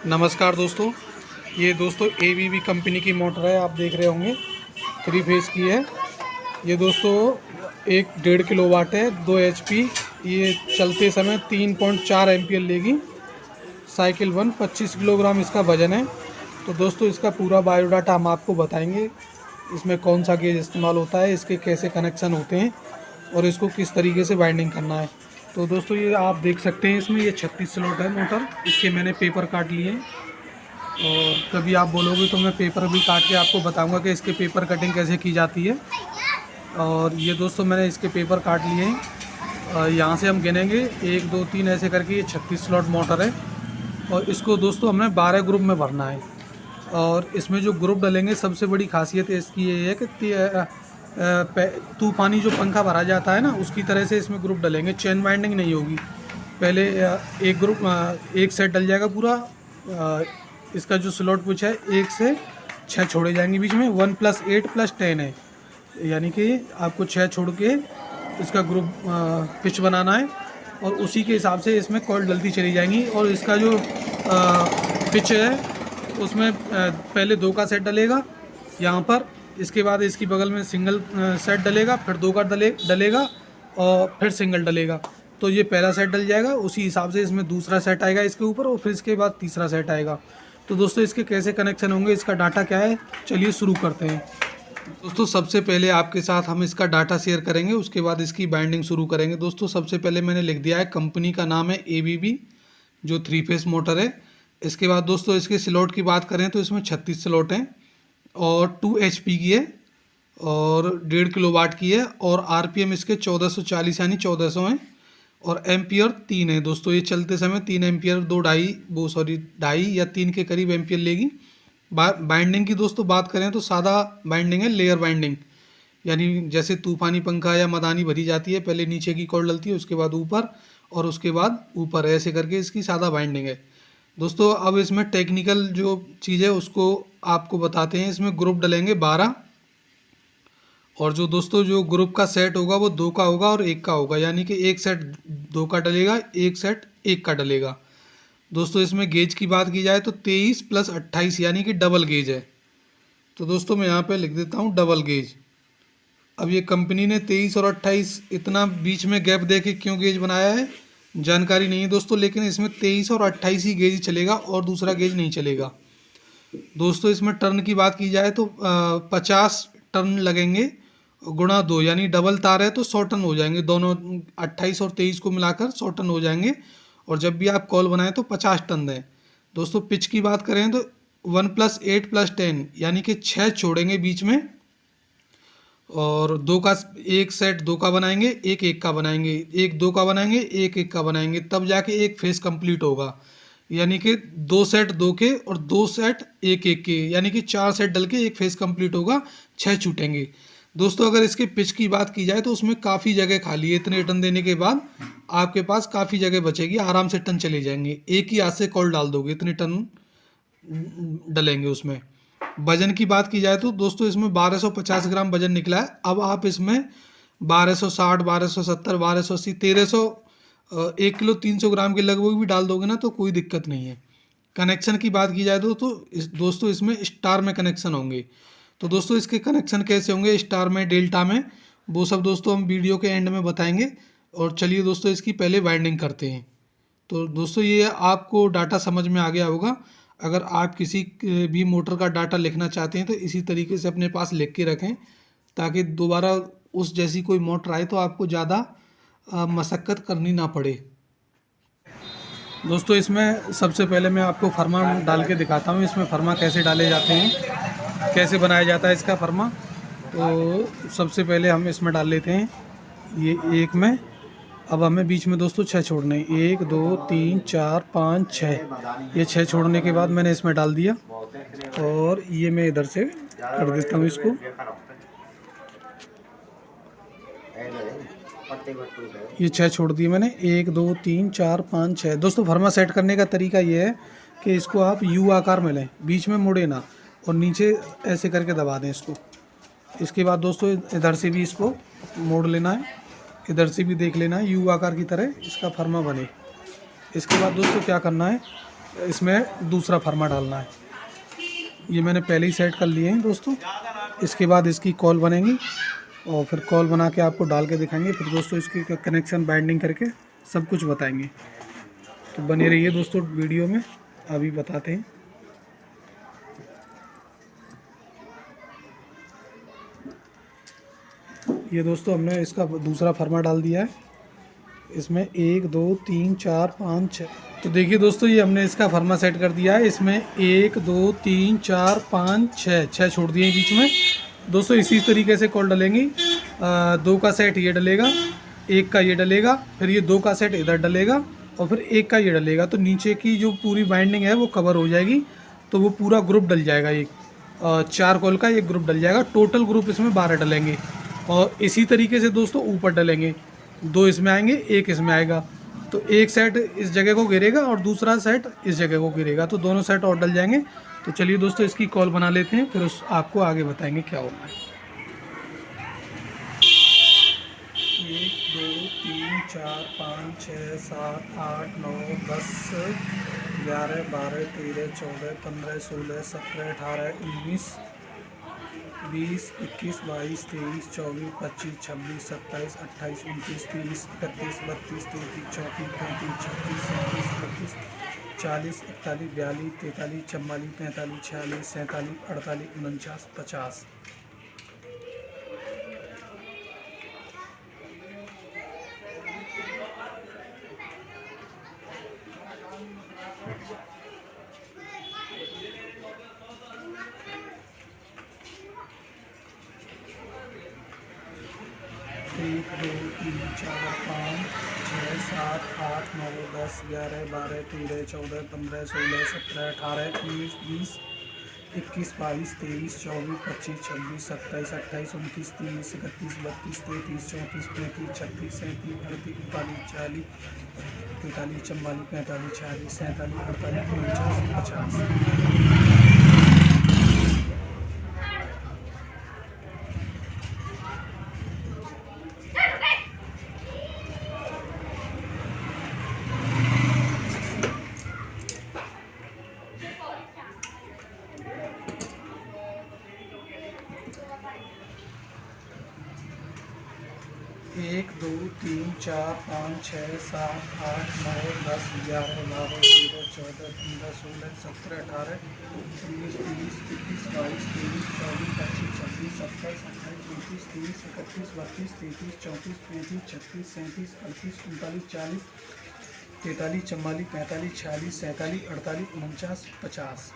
नमस्कार दोस्तों, ये दोस्तों ABB कंपनी की मोटर है। आप देख रहे होंगे 3 फेज़ की है। ये दोस्तों 1.5 किलोवाट है, 2 HP। ये चलते समय 3.4 एम्पियर लेगी। साइकिल 1 25 किलोग्राम इसका वज़न है। तो दोस्तों इसका पूरा बायोडाटा हम आपको बताएंगे। इसमें कौन सा गेज इस्तेमाल होता है, इसके कैसे कनेक्शन होते हैं और इसको किस तरीके से वाइंडिंग करना है। तो दोस्तों ये आप देख सकते हैं, इसमें ये 36 स्लॉट है मोटर। इसके मैंने पेपर काट लिए हैं और कभी आप बोलोगे तो मैं पेपर भी काट के आपको बताऊंगा कि इसके पेपर कटिंग कैसे की जाती है। और ये दोस्तों मैंने इसके पेपर काट लिए हैं। यहाँ से हम गिनेंगे 1 2 3 ऐसे करके। ये 36 स्लॉट मोटर है और इसको दोस्तों हमने 12 ग्रुप में भरना है। और इसमें जो ग्रुप डलेंगे, सबसे बड़ी खासियत इसकी ये है कि तूफानी जो पंखा भरा जाता है ना, उसकी तरह से इसमें ग्रुप डलेंगे। चेन वाइंडिंग नहीं होगी। पहले एक ग्रुप एक सेट डल जाएगा पूरा। इसका जो स्लॉट पिच है 1 से 6 छोड़े जाएंगे बीच में। 1 + 8 + 10 है, यानी कि आपको 6 छोड़ के इसका ग्रुप पिच बनाना है और उसी के हिसाब से इसमें कॉइल डलती चली जाएंगी। और इसका जो पिच है उसमें पहले 2 का सेट डलेगा यहाँ पर, इसके बाद इसकी बगल में सिंगल सेट डलेगा, फिर 2 का डलेगा और फिर सिंगल डलेगा। तो ये पहला सेट डल जाएगा, उसी हिसाब से इसमें दूसरा सेट आएगा इसके ऊपर और फिर इसके बाद तीसरा सेट आएगा। तो दोस्तों इसके कैसे कनेक्शन होंगे, इसका डाटा क्या है, चलिए शुरू करते हैं। दोस्तों सबसे पहले आपके साथ हम इसका डाटा शेयर करेंगे, उसके बाद इसकी बाइंडिंग शुरू करेंगे। दोस्तों सबसे पहले मैंने लिख दिया है, कंपनी का नाम है ABB, जो 3 फेस मोटर है। इसके बाद दोस्तों इसके स्लॉट की बात करें तो इसमें 36 स्लॉट हैं और 2 HP की है और 1.5 किलोवाट की है और RPM इसके 1440 यानी 1400 हैं और एम्पियर 3 है। दोस्तों ये चलते समय 3 एम्पियर 2.5 या 3 के करीब एम्पियर लेगी। बाइंडिंग की दोस्तों बात करें तो सादा बाइंडिंग है, लेयर बाइंडिंग, यानी जैसे तूफानी पंखा या मदानी भरी जाती है, पहले नीचे की कॉर्ड डलती है, उसके बाद ऊपर और उसके बाद ऊपर, ऐसे करके इसकी सादा बाइंडिंग है। दोस्तों अब इसमें टेक्निकल जो चीज़ है उसको आपको बताते हैं। इसमें ग्रुप डलेंगे 12 और जो दोस्तों जो ग्रुप का सेट होगा वो 2 का होगा और 1 का होगा, यानी कि एक सेट 2 का डलेगा, एक सेट 1 का डलेगा। दोस्तों इसमें गेज की बात की जाए तो 23 + 28 यानी कि डबल गेज है। तो दोस्तों मैं यहाँ पे लिख देता हूँ डबल गेज। अब ये कंपनी ने 23 और 28 इतना बीच में गैप दे के क्यों गेज बनाया है जानकारी नहीं है दोस्तों, लेकिन इसमें 23 और 28 ही गेज चलेगा और दूसरा गेज नहीं चलेगा। दोस्तों इसमें टर्न की बात की जाए तो 50 टर्न लगेंगे गुणा 2, यानी डबल तार है तो 100 टन हो जाएंगे। दोनों 28 और 23 को मिलाकर 100 टन हो जाएंगे। और जब भी आप कॉल बनाएं तो 50 टन दें। दोस्तों पिच की बात करें तो 1 + 8 + 10 यानी कि 6 छोड़ेंगे बीच में और 2 का एक सेट 2 का बनाएंगे, एक 1 का बनाएंगे, एक 2 का बनाएंगे, एक 1 का बनाएंगे, तब जाके एक फेस कंप्लीट होगा। यानी कि 2 सेट 2 के और 2 सेट 1 1 के, यानी कि 4 सेट डल के एक फेस कंप्लीट होगा, 6 छूटेंगे। दोस्तों अगर इसके पिच की बात की जाए तो उसमें काफ़ी जगह खाली है। इतने टन देने के बाद आपके पास काफ़ी जगह बचेगी, आराम से टन चले जाएंगे। एक ही हाथ से कॉल डाल दोगे, इतने टन डलेंगे उसमें। वजन की बात की जाए तो दोस्तों इसमें 1250 ग्राम वजन निकला है। अब आप इसमें 1260, 1270, 1280, 1300, 1 किलो 300 ग्राम के लगभग भी डाल दोगे ना तो कोई दिक्कत नहीं है। कनेक्शन की बात की जाए तो दोस्तों इसमें स्टार में कनेक्शन होंगे। तो दोस्तों इसके कनेक्शन कैसे होंगे, स्टार में, डेल्टा में, वो सब दोस्तों हम वीडियो के एंड में बताएंगे। और चलिए दोस्तों इसकी पहले वाइंडिंग करते हैं। तो दोस्तों ये आपको डाटा समझ में आ गया होगा। अगर आप किसी भी मोटर का डाटा लिखना चाहते हैं तो इसी तरीके से अपने पास लिख के रखें, ताकि दोबारा उस जैसी कोई मोटर आए तो आपको ज़्यादा मशक्क़त करनी ना पड़े। दोस्तों इसमें सबसे पहले मैं आपको फर्मा डाल के दिखाता हूँ। इसमें फर्मा कैसे डाले जाते हैं, कैसे बनाया जाता है इसका फर्मा। तो सबसे पहले हम इसमें डाल लेते हैं ये 1 में। अब हमें बीच में दोस्तों 6 छोड़ने हैं, 1 2 3 4 5 6। ये 6 छोड़ने के बाद मैंने इसमें डाल दिया और ये मैं इधर से कर देता हूँ इसको। ये 6 छोड़ दिए मैंने, 1 2 3 4 5 6। दोस्तों फर्मा सेट करने का तरीका ये है कि इसको आप U आकार में लें, बीच में मुड़े ना और नीचे ऐसे करके दबा दें इसको। इसके बाद दोस्तों इधर से भी इसको मोड़ लेना है, इधर से भी देख लेना है, U आकार की तरह इसका फर्मा बने। इसके बाद दोस्तों क्या करना है, इसमें दूसरा फर्मा डालना है। ये मैंने पहले ही सेट कर लिए हैं दोस्तों। इसके बाद इसकी कॉल बनेगी और फिर कॉल बना के आपको डाल के दिखाएंगे। फिर दोस्तों इसकी कनेक्शन बाइंडिंग करके सब कुछ बताएंगे। तो बने रहिए दोस्तों वीडियो में, अभी बताते हैं। ये दोस्तों हमने इसका दूसरा फर्मा डाल दिया है। इसमें 1 2 3 4 5 6। तो देखिए दोस्तों ये हमने इसका फर्मा सेट कर दिया है। इसमें 1 2 3 4 5 6 छोड़ दिए बीच में दोस्तों। इसी तरीके से कॉल डलेंगी। 2 का सेट ये डलेगा, 1 का ये डलेगा, फिर ये 2 का सेट इधर डलेगा और फिर 1 का ये डलेगा। तो नीचे की जो पूरी बाइंडिंग है वो कवर हो जाएगी। तो वो पूरा ग्रुप डल जाएगा। एक 4 कॉल का एक ग्रुप डल जाएगा। टोटल ग्रुप इसमें 12 डलेंगे। और इसी तरीके से दोस्तों ऊपर डलेंगे। 2 इसमें आएंगे, 1 इसमें आएगा। तो एक सेट इस जगह को गिरेगा और दूसरा सेट इस जगह को गिरेगा। तो दोनों सेट और डल जाएंगे। तो चलिए दोस्तों इसकी कॉल बना लेते हैं, फिर उस आपको आगे बताएंगे क्या होगा। 1 2 3 4 5 6 7 8 9 10 11 12 13 14 15 16 17 18 19 20 21 22 23 24 25 26 27 28 29 30 31 32 33 34 35 36 37 38 40 41 42 43 44 45 46 47 48 49 50। एक 2 3 4 5 6 7 8 9 10 11 12 13 14 15 16 17 18 19 20 21 22 23 24 25 26 27 28 29 30 31 32 33 34 35 36 37 38 39 40 43 44 45 46 47 48 49 50। एक 2 3 4 5 6 7 8 9 10 11 12 13 14 15 16 17 18 19 20 21 22 23 24 25 26 27 28 29 30 31 32 33 34 35 36 37 38 39 40 43 44 45 46 47 48 49 50।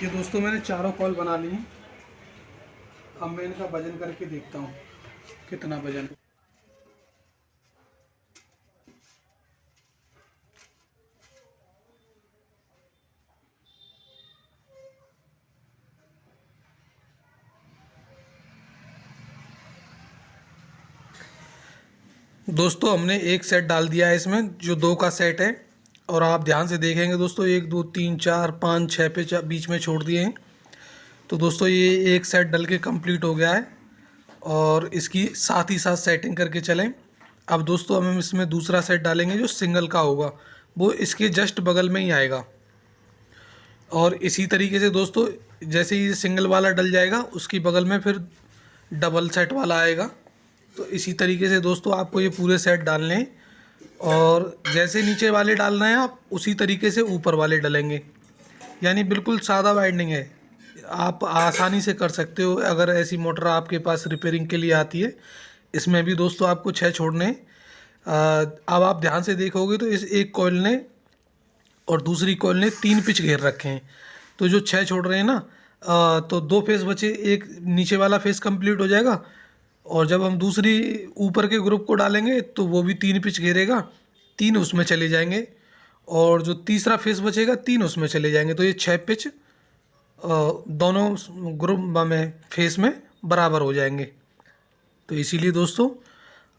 ये दोस्तों मैंने चारों कॉल बना ली हैं। अब मैं इनका वजन करके देखता हूँ कितना वजन। दोस्तों हमने एक सेट डाल दिया है इसमें, जो 2 का सेट है। और आप ध्यान से देखेंगे दोस्तों 1 2 3 4 5 6 पे बीच में छोड़ दिए हैं। तो दोस्तों ये एक सेट डल के कंप्लीट हो गया है और इसकी साथ ही साथ सेटिंग करके चलें। अब दोस्तों हम इसमें दूसरा सेट डालेंगे जो सिंगल का होगा, वो इसके जस्ट बगल में ही आएगा। और इसी तरीके से दोस्तों जैसे ही सिंगल वाला डल जाएगा उसकी बगल में फिर डबल सेट वाला आएगा। तो इसी तरीके से दोस्तों आपको ये पूरे सेट डालने हैं और जैसे नीचे वाले डालना है आप उसी तरीके से ऊपर वाले डलेंगे। यानी बिल्कुल सादा वाइंडिंग है, आप आसानी से कर सकते हो अगर ऐसी मोटर आपके पास रिपेयरिंग के लिए आती है। इसमें भी दोस्तों आपको 6 छोड़ने। अब आप ध्यान से देखोगे तो इस एक कॉइल ने और दूसरी कॉइल ने 3 पिच घेर रखे हैं। तो जो 6 छोड़ रहे हैं ना, तो 2 फेस बचे, एक नीचे वाला फेस कंप्लीट हो जाएगा और जब हम दूसरी ऊपर के ग्रुप को डालेंगे तो वो भी 3 पिच घेरेगा, 3 उसमें चले जाएंगे और जो तीसरा फेस बचेगा 3 उसमें चले जाएंगे। तो ये 6 पिच दोनों ग्रुप में फेस में बराबर हो जाएंगे। तो इसीलिए दोस्तों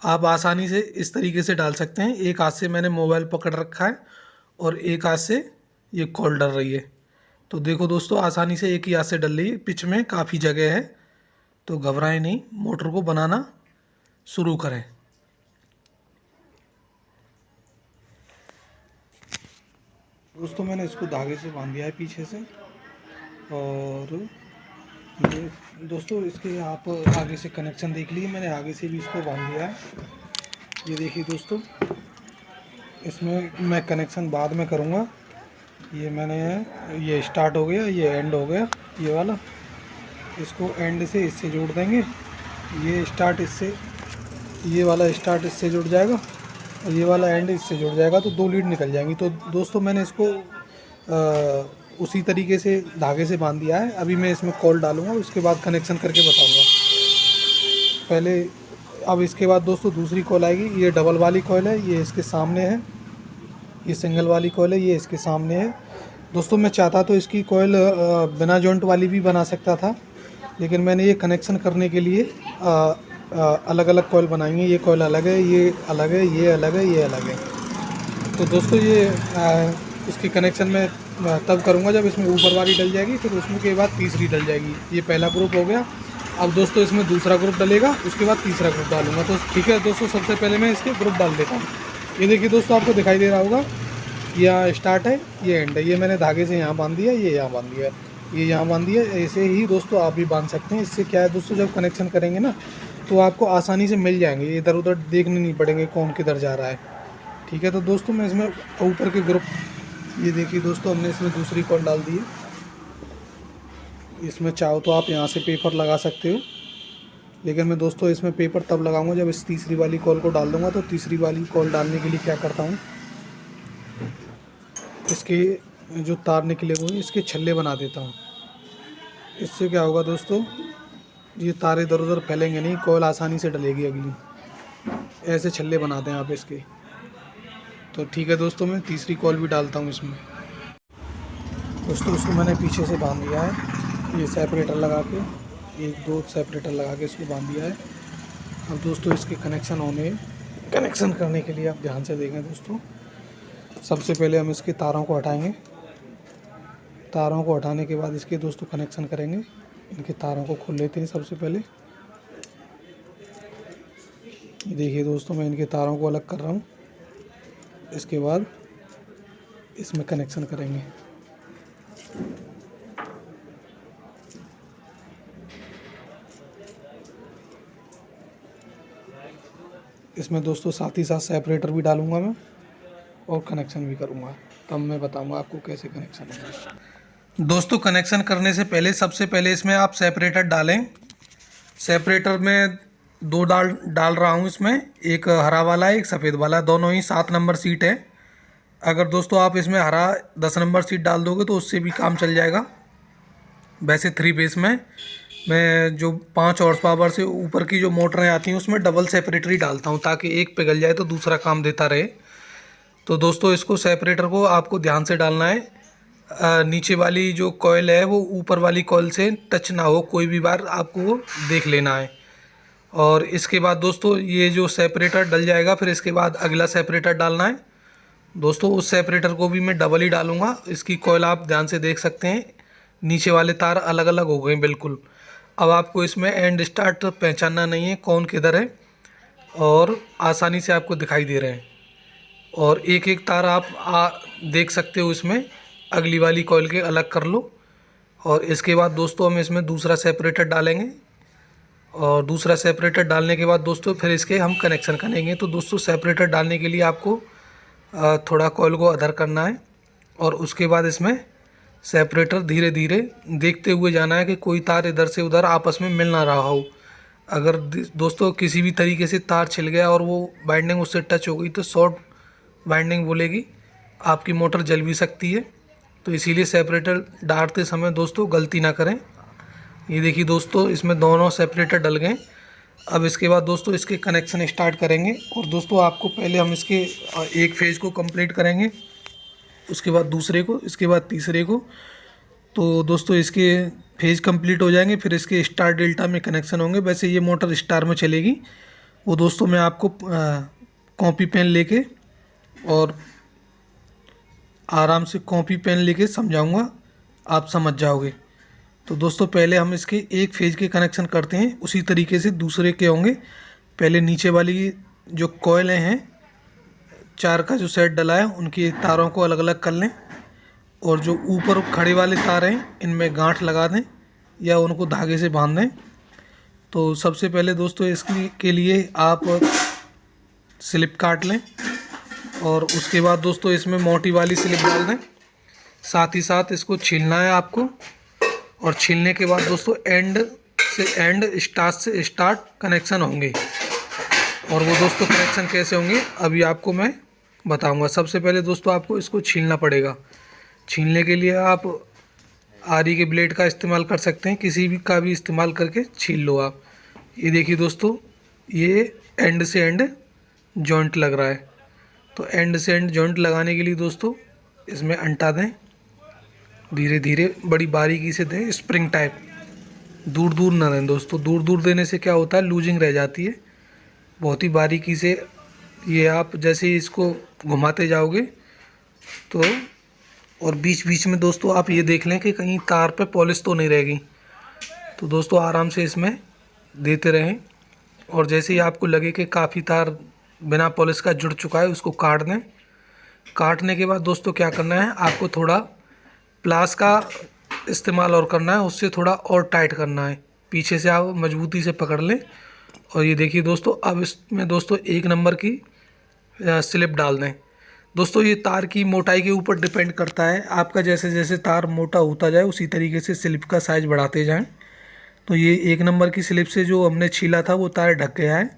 आप आसानी से इस तरीके से डाल सकते हैं। एक हाथ से मैंने मोबाइल पकड़ रखा है और एक हाथ से ये कॉल डल रही है। तो देखो दोस्तों, आसानी से एक ही हाथ से डल रही है, पिच में काफ़ी जगह है, तो घबराएं नहीं, मोटर को बनाना शुरू करें। दोस्तों मैंने इसको धागे से बांध दिया है पीछे से, और ये दोस्तों इसके आप आगे से कनेक्शन देख लीजिए, मैंने आगे से भी इसको बांध दिया है। ये देखिए दोस्तों, इसमें मैं कनेक्शन बाद में करूँगा। ये मैंने, ये स्टार्ट हो गया, ये एंड हो गया, ये वाला, इसको एंड से इससे जोड़ देंगे। ये स्टार्ट इससे, ये वाला स्टार्ट इससे जुड़ जाएगा और ये वाला एंड इससे जुड़ जाएगा, तो 2 लीड निकल जाएंगी। तो दोस्तों मैंने इसको उसी तरीके से धागे से बांध दिया है। अभी मैं इसमें कॉल डालूंगा, उसके बाद कनेक्शन करके बताऊंगा। पहले अब इसके बाद दोस्तों दूसरी कॉल आएगी। ये डबल वाली कॉल है, ये इसके सामने है। ये सिंगल वाली कॉल है, ये इसके सामने है। दोस्तों मैं चाहता तो इसकी कॉइल बिना जॉइंट वाली भी बना सकता था, लेकिन मैंने ये कनेक्शन करने के लिए अलग अलग कॉइल बनाई है। ये कॉइल अलग है, ये अलग है, ये अलग है, ये अलग है। तो दोस्तों ये इसकी कनेक्शन में तब करूँगा जब इसमें ऊपर वाली डल जाएगी, फिर उसमें के बाद तीसरी डल जाएगी। ये पहला ग्रुप हो गया। अब दोस्तों इसमें दूसरा ग्रुप डलेगा, उसके बाद तीसरा ग्रुप डालूंगा। तो ठीक है दोस्तों, सबसे पहले मैं इसके ग्रुप डाल देता हूँ। ये देखिए दोस्तों, आपको दिखाई दे रहा होगा, यहाँ स्टार्ट है, ये एंड है। ये मैंने धागे से यहाँ बांध दिया, ये यहाँ बांध दिया, ये यहाँ बांध दिया। ऐसे ही दोस्तों आप भी बांध सकते हैं। इससे क्या है दोस्तों, जब कनेक्शन करेंगे ना तो आपको आसानी से मिल जाएंगे, इधर उधर देखने नहीं पड़ेंगे कौन किधर जा रहा है। ठीक है, तो दोस्तों मैं इसमें ऊपर के ग्रुप, ये देखिए दोस्तों, हमने इसमें दूसरी कॉल डाल दी है। इसमें चाहो तो आप यहाँ से पेपर लगा सकते हो, लेकिन मैं दोस्तों इसमें पेपर तब लगाऊंगा जब इस तीसरी वाली कॉल को डाल दूंगा। तो तीसरी वाली कॉल डालने के लिए क्या करता हूँ, इसके जो तार निकले हुए इसके छल्ले बना देता हूँ। इससे क्या होगा दोस्तों, ये तार इधर उधर फैलेंगे नहीं, कॉल आसानी से डलेगी अगली। ऐसे छल्ले बना दें आप इसके। तो ठीक है दोस्तों, मैं तीसरी कॉल भी डालता हूँ इसमें। दोस्तों इसको मैंने पीछे से बांध दिया है, ये सेपरेटर लगा के, 1-2 सेपरेटर लगा के इसको बांध दिया है। अब दोस्तों इसके कनेक्शन करने के लिए आप ध्यान से देखें दोस्तों। सबसे पहले हम इसके तारों को हटाएंगे। तारों को हटाने के बाद इसके दोस्तों कनेक्शन करेंगे। इनके तारों को खोल लेते हैं सबसे पहले। देखिए दोस्तों, मैं इनके तारों को अलग कर रहा हूँ। इसके बाद इसमें कनेक्शन करेंगे। इसमें दोस्तों साथ ही साथ सेपरेटर भी डालूंगा मैं, और कनेक्शन भी करूंगा, तब मैं बताऊंगा आपको कैसे कनेक्शन है। दोस्तों कनेक्शन करने से पहले सबसे पहले इसमें आप सेपरेटर डालें। सेपरेटर में 2 डाल रहा हूँ इसमें, एक हरा वाला है, एक सफ़ेद वाला, दोनों ही 7 नंबर सीट है। अगर दोस्तों आप इसमें हरा 10 नंबर सीट डाल दोगे तो उससे भी काम चल जाएगा। वैसे 3 फेस में मैं जो 5 हॉर्स पावर से ऊपर की जो मोटरें आती हैं उसमें डबल सेपरेटर ही डालता हूँ, ताकि एक पिघल जाए तो दूसरा काम देता रहे। तो दोस्तों इसको सेपरेटर को आपको ध्यान से डालना है। नीचे वाली जो कॉइल है वो ऊपर वाली कॉइल से टच ना हो, कोई भी बार आपको देख लेना है। और इसके बाद दोस्तों ये जो सेपरेटर डल जाएगा, फिर इसके बाद अगला सेपरेटर डालना है। दोस्तों उस सेपरेटर को भी मैं डबल ही डालूंगा। इसकी कॉइल आप ध्यान से देख सकते हैं, नीचे वाले तार अलग अलग हो गए बिल्कुल। अब आपको इसमें एंड स्टार्ट पहचानना नहीं है कौन किधर है, और आसानी से आपको दिखाई दे रहे हैं। और एक एक तार आप देख सकते हो इसमें, अगली वाली कॉइल के अलग कर लो। और इसके बाद दोस्तों हम इसमें दूसरा सेपरेटर डालेंगे, और दूसरा सेपरेटर डालने के बाद दोस्तों फिर इसके हम कनेक्शन करेंगे। तो दोस्तों सेपरेटर डालने के लिए आपको थोड़ा कॉइल को अदर करना है, और उसके बाद इसमें सेपरेटर धीरे धीरे देखते हुए जाना है कि कोई तार इधर से उधर आपस में मिल ना रहा हो। अगर दोस्तों किसी भी तरीके से तार छिल गया और वो वाइंडिंग उससे टच हो गई तो शॉर्ट वाइंडिंग बोलेगी, आपकी मोटर जल भी सकती है। तो इसीलिए सेपरेटर डालते समय दोस्तों गलती ना करें। ये देखिए दोस्तों, इसमें दोनों सेपरेटर डल गए। अब इसके बाद दोस्तों इसके कनेक्शन स्टार्ट करेंगे। और दोस्तों आपको पहले हम इसके एक फेज़ को कंप्लीट करेंगे, उसके बाद दूसरे को, इसके बाद तीसरे को। तो दोस्तों इसके फेज़ कंप्लीट हो जाएंगे, फिर इसके स्टार डेल्टा में कनेक्शन होंगे। वैसे ये मोटर स्टार में चलेगी, वो दोस्तों मैं आपको कॉपी पेन लेके और आराम से कॉपी पेन लेके समझाऊंगा, आप समझ जाओगे। तो दोस्तों पहले हम इसके एक फेज के कनेक्शन करते हैं, उसी तरीके से दूसरे के होंगे। पहले नीचे वाली जो कॉइलें हैं, 4 का जो सेट डला है, उनकी तारों को अलग अलग कर लें, और जो ऊपर खड़े वाले तार हैं इनमें गांठ लगा दें या उनको धागे से बांध दें। तो सबसे पहले दोस्तों इसके के लिए आप स्लिप काट लें, और उसके बाद दोस्तों इसमें मोटी वाली स्लिप डाल दें। साथ ही साथ इसको छीलना है आपको, और छीलने के बाद दोस्तों एंड से एंड, स्टार्ट से स्टार्ट कनेक्शन होंगे। और वो दोस्तों कनेक्शन कैसे होंगे अभी आपको मैं बताऊंगा। सबसे पहले दोस्तों आपको इसको छीलना पड़ेगा। छीलने के लिए आप आरी के ब्लेड का इस्तेमाल कर सकते हैं, किसी भी का भी इस्तेमाल करके छील लो आप। ये देखिए दोस्तों, ये एंड से एंड जॉइंट लग रहा है। तो एंड से एंड जॉइंट लगाने के लिए दोस्तों इसमें अंटा दें, धीरे धीरे बड़ी बारीकी से दें, स्प्रिंग टाइप, दूर दूर ना दें दोस्तों। दूर दूर देने से क्या होता है, लूजिंग रह जाती है। बहुत ही बारीकी से ये आप जैसे ही इसको घुमाते जाओगे तो, और बीच बीच में दोस्तों आप ये देख लें कि कहीं तार पे पॉलिश तो नहीं रहेगी। तो दोस्तों आराम से इसमें देते रहें, और जैसे ही आपको लगे कि काफ़ी तार बिना पॉलिश का जुड़ चुका है, उसको काट दें। काटने के बाद दोस्तों क्या करना है, आपको थोड़ा प्लास का इस्तेमाल और करना है, उससे थोड़ा और टाइट करना है। पीछे से आप मजबूती से पकड़ लें, और ये देखिए दोस्तों, अब इसमें दोस्तों 1 नंबर की स्लिप डाल दें। दोस्तों ये तार की मोटाई के ऊपर डिपेंड करता है, आपका जैसे जैसे तार मोटा होता जाए उसी तरीके से स्लिप का साइज़ बढ़ाते जाएं। तो ये 1 नंबर की स्लिप से जो हमने छीला था वो तार ढक गया है।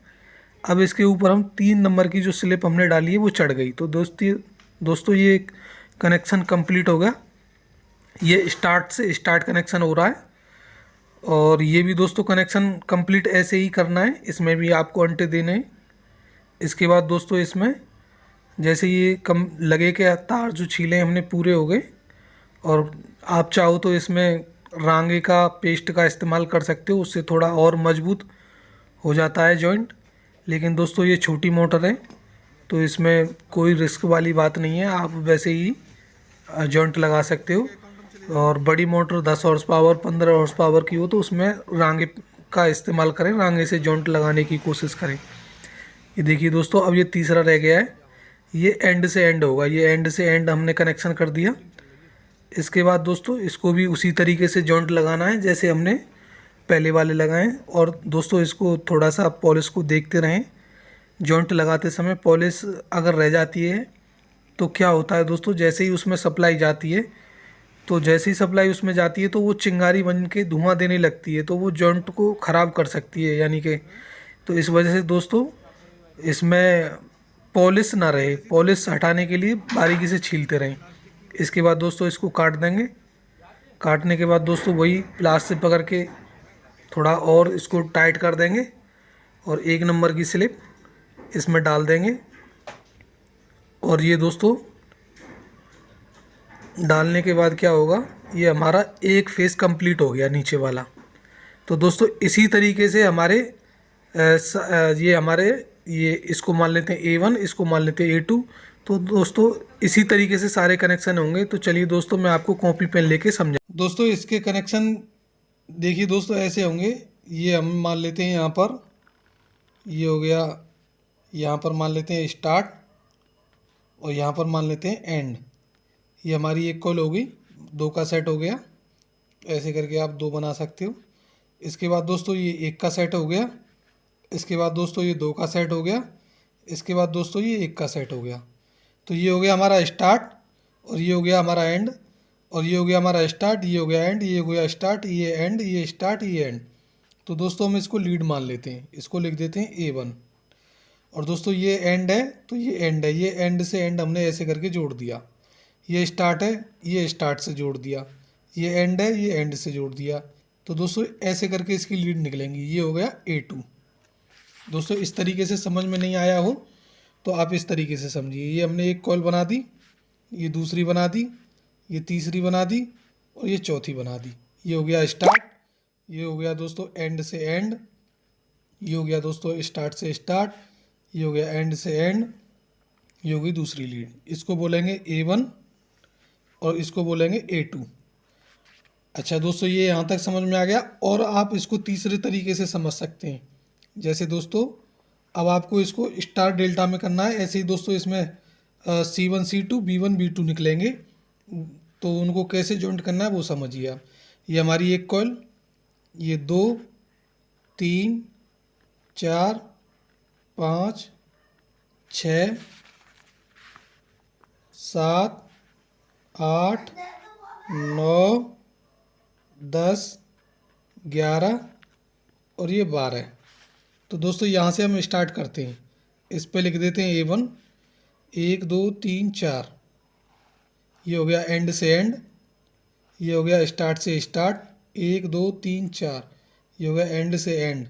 अब इसके ऊपर हम 3 नंबर की जो स्लिप हमने डाली है वो चढ़ गई। तो दोस्तों ये कनेक्शन कंप्लीट हो गया। ये स्टार्ट से स्टार्ट कनेक्शन हो रहा है, और ये भी दोस्तों कनेक्शन कंप्लीट ऐसे ही करना है। इसमें भी आपको अंटे देने हैं। इसके बाद दोस्तों इसमें जैसे ये कम लगे कि तार जो छीले हमने पूरे हो गए, और आप चाहो तो इसमें रांगे का पेस्ट का इस्तेमाल कर सकते हो, उससे थोड़ा और मजबूत हो जाता है जॉइंट। लेकिन दोस्तों ये छोटी मोटर है तो इसमें कोई रिस्क वाली बात नहीं है, आप वैसे ही जॉइंट लगा सकते हो। और बड़ी motor 10 horse power 15 horse power की हो तो उसमें रांगे का इस्तेमाल करें, रांगे से जॉइंट लगाने की कोशिश करें। ये देखिए दोस्तों, अब ये तीसरा रह गया है, ये एंड से एंड होगा। ये एंड से एंड हमने कनेक्शन कर दिया। इसके बाद दोस्तों इसको भी उसी तरीके से जॉइंट लगाना है जैसे हमने पहले वाले लगाएं। और दोस्तों इसको थोड़ा सा पॉलिश को देखते रहें। जॉइंट लगाते समय पॉलिश अगर रह जाती है तो क्या होता है दोस्तों, जैसे ही उसमें सप्लाई जाती है, तो जैसे ही सप्लाई उसमें जाती है तो वो चिंगारी बन के धुआं देने लगती है, तो वो जॉइंट को ख़राब कर सकती है यानी कि। तो इस वजह से दोस्तों इसमें पॉलिश ना रहे, पॉलिश हटाने के लिए बारीकी से छीलते रहें। इसके बाद दोस्तों इसको काट देंगे। काटने के बाद दोस्तों वही प्लास से पकड़ के थोड़ा और इसको टाइट कर देंगे, और 1 नंबर की स्लिप इसमें डाल देंगे। और ये दोस्तों डालने के बाद क्या होगा, ये हमारा एक फेस कंप्लीट हो गया नीचे वाला। तो दोस्तों इसी तरीके से हमारे ये हमारे ये इसको मान लेते हैं A1, इसको मान लेते हैं A2। तो दोस्तों इसी तरीके से सारे कनेक्शन होंगे। तो चलिए दोस्तों मैं आपको कॉपी पेन लेके समझा। दोस्तों इसके कनेक्शन देखिए दोस्तों ऐसे होंगे। ये हम मान लेते हैं यहाँ पर, ये हो गया, यहाँ पर मान लेते हैं स्टार्ट, और यहाँ पर मान लेते हैं एंड। ये हमारी एक कॉल हो गई, 2 का सेट हो गया। ऐसे करके आप 2 बना सकते हो। इसके बाद दोस्तों ये 1 का सेट हो गया। इसके बाद दोस्तों ये 2 का सेट हो गया। इसके बाद दोस्तों ये 1 का सेट हो गया। तो ये हो गया हमारा स्टार्ट, और ये हो गया हमारा एंड, और ये हो गया हमारा स्टार्ट, ये हो गया एंड, ये हो गया स्टार्ट, ये एंड, ये स्टार्ट, ये एंड। तो दोस्तों हम इसको लीड मान लेते हैं, इसको लिख देते हैं A1। और दोस्तों ये एंड है तो ये एंड है, ये एंड से एंड हमने ऐसे करके जोड़ दिया। ये स्टार्ट है, ये स्टार्ट से जोड़ दिया। ये एंड है, ये एंड से जोड़ दिया। तो दोस्तों ऐसे करके इसकी लीड निकलेंगी। ये हो गया A2। दोस्तों इस तरीके से समझ में नहीं आया हो तो आप इस तरीके से समझिए। ये हमने एक कॉल बना दी, ये दूसरी बना दी, ये तीसरी बना दी, और ये चौथी बना दी। ये हो गया स्टार्ट, ये हो गया दोस्तों एंड से एंड, ये हो गया दोस्तों स्टार्ट से स्टार्ट, ये हो गया एंड से एंड, ये होगी दूसरी लीड। इसको बोलेंगे A1 और इसको बोलेंगे A2। अच्छा दोस्तों, ये यहाँ तक समझ में आ गया। और आप इसको तीसरे तरीके से समझ सकते हैं। जैसे दोस्तों, अब आपको इसको स्टार डेल्टा में करना है। ऐसे ही दोस्तों इसमें C1 C2 B1 B2 निकलेंगे, तो उनको कैसे जॉइंट करना है वो समझिए आप। ये हमारी एक कॉइल, ये 2 3 4 5 6 7 8 9 10 11 और ये 12। तो दोस्तों यहाँ से हम स्टार्ट करते हैं। इस पे लिख देते हैं A1, 1 2 3 4। ये हो गया एंड से एंड। ये हो गया स्टार्ट से स्टार्ट, 1 2 3 4। ये हो गया एंड से एंड।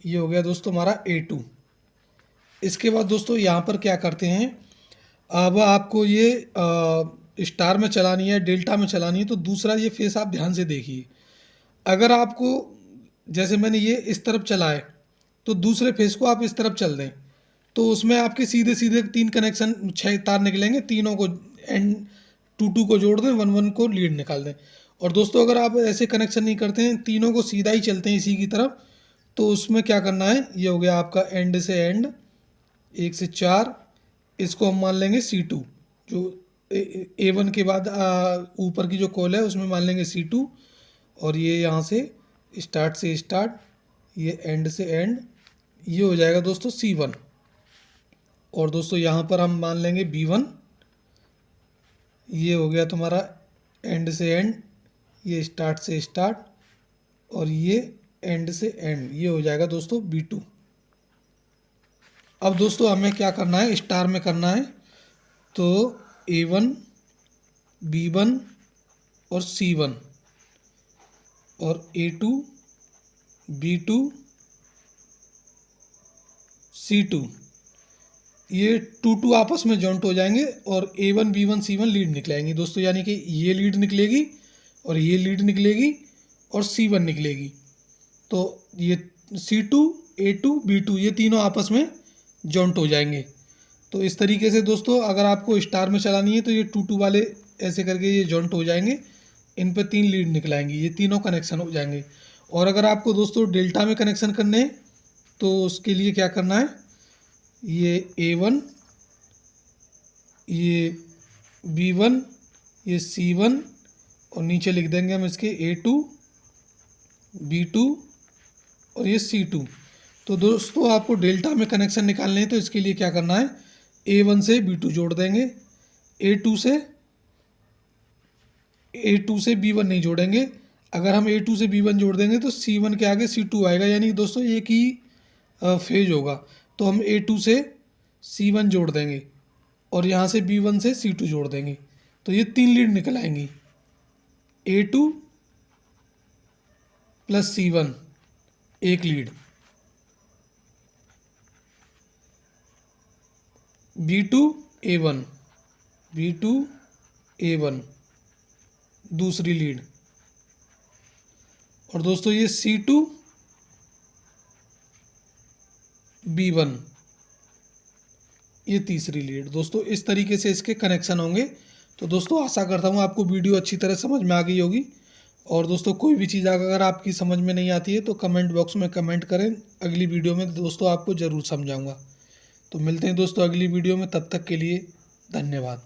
ये हो गया दोस्तों हमारा A2। इसके बाद दोस्तों यहाँ पर क्या करते हैं, अब आपको ये स्टार में चलानी है, डेल्टा में चलानी है, तो दूसरा ये फेस आप ध्यान से देखिए। अगर आपको, जैसे मैंने ये इस तरफ चलाए, तो दूसरे फेस को आप इस तरफ चल दें, तो उसमें आपके सीधे सीधे 3 कनेक्शन 6 तार निकलेंगे। तीनों को एंड 2 को जोड़ दें, 1 को लीड निकाल दें। और दोस्तों अगर आप ऐसे कनेक्शन नहीं करते हैं, तीनों को सीधा ही चलते हैं इसी की तरफ, तो उसमें क्या करना है, ये हो गया आपका एंड से एंड 1 से 4। इसको हम मान लेंगे C2। जो A1 के बाद ऊपर की जो कॉल है उसमें मान लेंगे C2। और ये यहाँ से स्टार्ट, ये एंड से एंड, ये हो जाएगा दोस्तों C1। और दोस्तों यहाँ पर हम मान लेंगे B1। ये हो गया तुम्हारा एंड से एंड, ये स्टार्ट से स्टार्ट, और ये एंड से एंड, ये हो जाएगा दोस्तों B2। अब दोस्तों हमें क्या करना है, स्टार में करना है। तो A1 B1 और C1 और A2 B2 C2, ये 2 आपस में जॉइंट हो जाएंगे और A1 B1 C1 लीड निकलेंगी दोस्तों। यानी कि ये लीड निकलेगी और ये लीड निकलेगी और C1 निकलेगी। तो ये C2 A2 B2 ये तीनों आपस में जॉइंट हो जाएंगे। तो इस तरीके से दोस्तों अगर आपको स्टार में चलानी है तो ये 2 वाले ऐसे करके ये जॉइंट हो जाएंगे, इन पे 3 लीड निकलाएंगी, ये तीनों कनेक्शन हो जाएंगे। और अगर आपको दोस्तों डेल्टा में कनेक्शन करने हैं तो उसके लिए क्या करना है, ये A1, ये B1, ये C1 और नीचे लिख देंगे हम इसके A2 B2 और ये C2। तो दोस्तों आपको डेल्टा में कनेक्शन निकालने हैं तो इसके लिए क्या करना है, A1 से B2 जोड़ देंगे, A2 से B1 नहीं जोड़ेंगे। अगर हम A2 से B1 जोड़ देंगे तो C1 के आगे C2 आएगा, यानी दोस्तों एक ही फेज होगा। तो हम A2 से C1 जोड़ देंगे और यहाँ से B1 से C2 जोड़ देंगे, तो ये 3 लीड निकल आएंगी। A2 प्लस C1 एक लीड, B2 A1 दूसरी लीड, और दोस्तों ये C2 B1 ये तीसरी लीड। दोस्तों इस तरीके से इसके कनेक्शन होंगे। तो दोस्तों आशा करता हूँ आपको वीडियो अच्छी तरह समझ में आ गई होगी। और दोस्तों कोई भी चीज़ अगर आपकी समझ में नहीं आती है तो कमेंट बॉक्स में कमेंट करें, अगली वीडियो में दोस्तों आपको ज़रूर समझाऊंगा। तो मिलते हैं दोस्तों अगली वीडियो में, तब तक के लिए धन्यवाद।